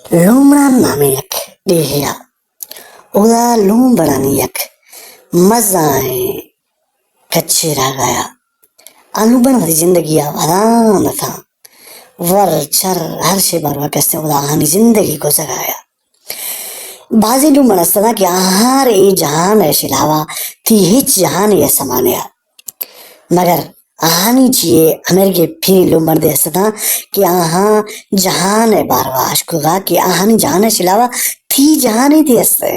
لومڑا نامیک ڈیہیا اودا لومبڑا یک مزہ کچے رہ گیا آلو بن وری زندگی آوادان تھا ور چر ہر شے باروا کستے اودا آہانی زندگی گزرایا بازی لومڑا استدا کہ آہار ای جہان ہے شلاوا تی ہچ جہان ہے سمانیا مگر آہانی چیئے امریکے پھری لومڑ دے استدا کہ آہاں جہان ہے باروا اشکوگا کہ آہانی جہان ہے شلاوا تھی جہان ہی تھی استے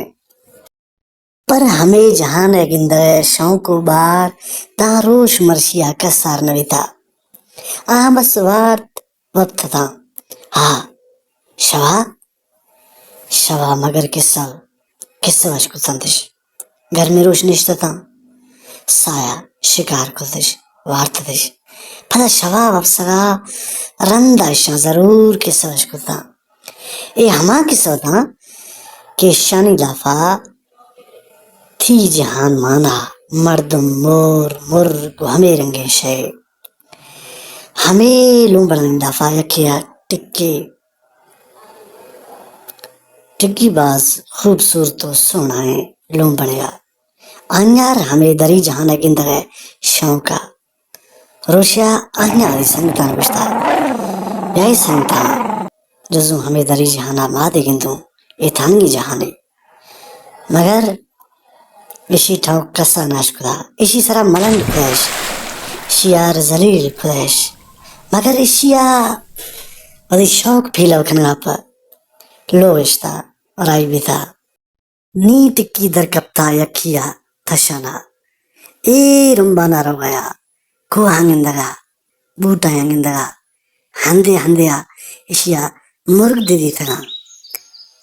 پر ہمیں جہان ہے گندے شوق و بار تاروش مرشیا کسار نویتا آہاں بس وارت وقت تھا ہاں شوا شوا مگر قصہ اشکو تندش گھر میں روشنی تھا سایہ شکار کلدش وارتدش پدا شوا وفسگا رندہ اشان ضرور قصہ اشکو تھا اے ہما قصہ تھا کہ شانی لافا تھی جہان مانا مردم مور مرگ ہمیں رنگے شے ہمیں لومبڑن لافا یکیا ٹکی باز خوبصورت و سونا ہے لومبڑیا آنیار ہمیں دری جہان ہے گندگے شوقا روشیا آنیاری سنگتا نبشتا یہی سنگتا جزو ہمیں دری جہانا مادے گندوں ایتھانگی جہانے مگر اشی ٹھوک قصہ ناش کدا اشی سرا ملنگ کدش شیار زلیل کدش مگر اشیا ودی شوق پھیلا وکھنگا پا لوگشتا رائی بیتا نی ٹکی در کپتا یکیا تھشانا اے رمبانا رو گیا کو ہنگندگا بوٹا ہنگندگا ہندے ہندیا اشیا مرگ دے دی تھا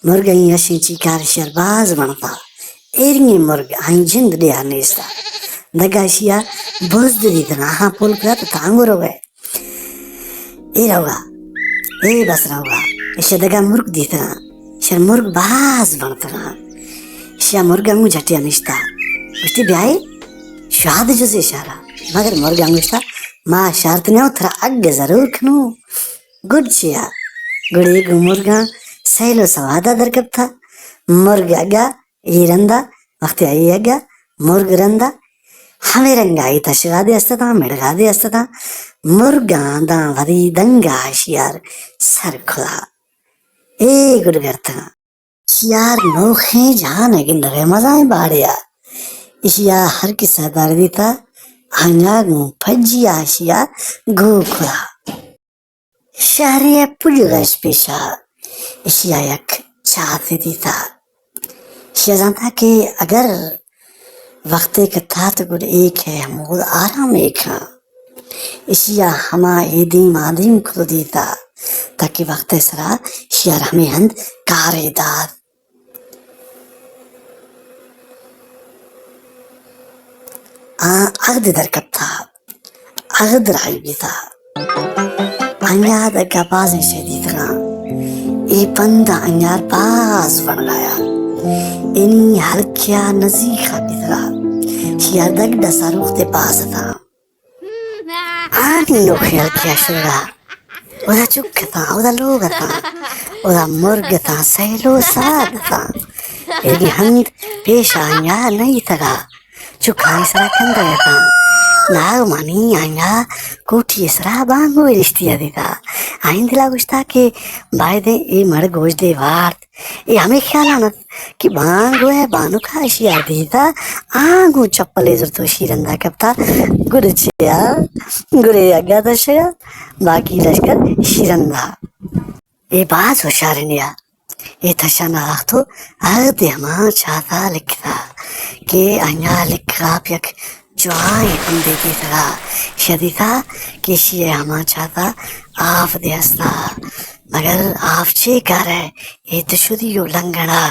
مرگ این اشی چیکار اشیار باز بنتا ایرنگی مرگ این جند دیا نیستا دگا اشیا بوز دے دی تھا ہاں پول کلا تو تانگو رو گئے اے روگا اے بس روگا اشیا دگا مرگ دی تھا اشیا مرگ باز بنتا اشیا مرگ انگو جھٹیا نیستا بشتی بیائی شہاد جزے اشارہ مگر مرگ انگو اشتا ما شارت نیاو تھرا اگ ضرور کھنو گڑ چیا گڑے گو مرگا سیلو سوادا درکب تھا مرگ اگا ای رندا وقتی آئی اگا مرگ رندا ہمیں رنگا ای تشگا دے استا تھا مڑگا دے استا تھا مرگا دا وری دنگا شیار سر کھلا اے گڑ گرتا شیار نوخیں جہاں ہے گندگے مزائیں باڑیا اشیا ہر کسا دار دیتا آنیا گو پھجیا اشیا گو کھلا شہری پلگش پیشا اشیا یک چاہتے دیتا اشیا جانتا کہ اگر وقت کتھا تو گڑ ایک ہے ہمود آرام ایک ہاں اشیا ہما ایدیم آدیم کھلو دیتا تاکہ وقت سرا اشیا ہمیں ہند کاری داد اغد در کتھا اغد رائی بیتا انیاد اگا باز شدید گا ای پندا انیار باز بن گیا اینی ہلکیا نزیخا بیدگا شیار دگ دسا روخ دے باز تھا آنی نوخی ہلکیا شدگا اودا چک تھا اودا لوگ تھا اودا مرگ تھا سیلو سواد تھا ایدی ہند پیش آنیا نہیں تھا چکائی سرا کندگا تھا ناغ مانی آنیا کوٹھی سرا بانگو رشتیا دیتا آئین دلا گوشتا کہ بائدے ای مر گوش دے وارت ای ہمیں خیال آنت کہ بانگو ہے بانو کا اشیار دیتا آنگو چپلے زرتو شیرندہ کبتا گڑ چیا گڑے اگا دشگا باقی لشکر شیرندہ ای باز ہوشارنیا ای تشانا آختو اغد ہما چاہتا لکھتا کہ آنیا لکھا پیک جوائیں بندے دی تھا شدیتا کہ شیئے ہما چاہتا آف دے استا مگر آف چے کر ہے یہ تشدیو لنگڑا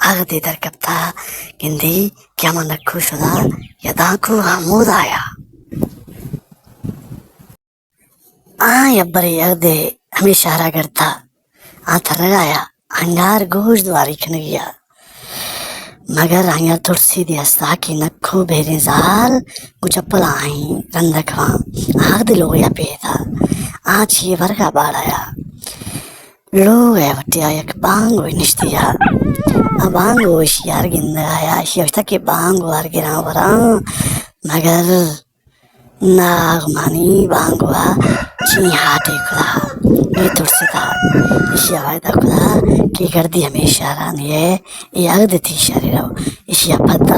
اغ دے در کبتا گندی کیا من نکھو شدا یدا کو حمود آیا یبری اغ دے ہمیں شہرہ کرتا تھا رگایا انگار گوش دواری کھنگیا مگر آنیا ترسی دی استا کی نکھو بیرے زال گو چپل آئیں رندکھاں آگ دلو گیا پیدا آج یہ ورگا باڑایا لو ya yak bango inishtiya abango ishiyar ginaya ishiyartaki bango argira wara magar nagmani bango chi hate kula ye tursita ishiyavada kula ki gardi hamisha raniye yagdati shariro ishiya padda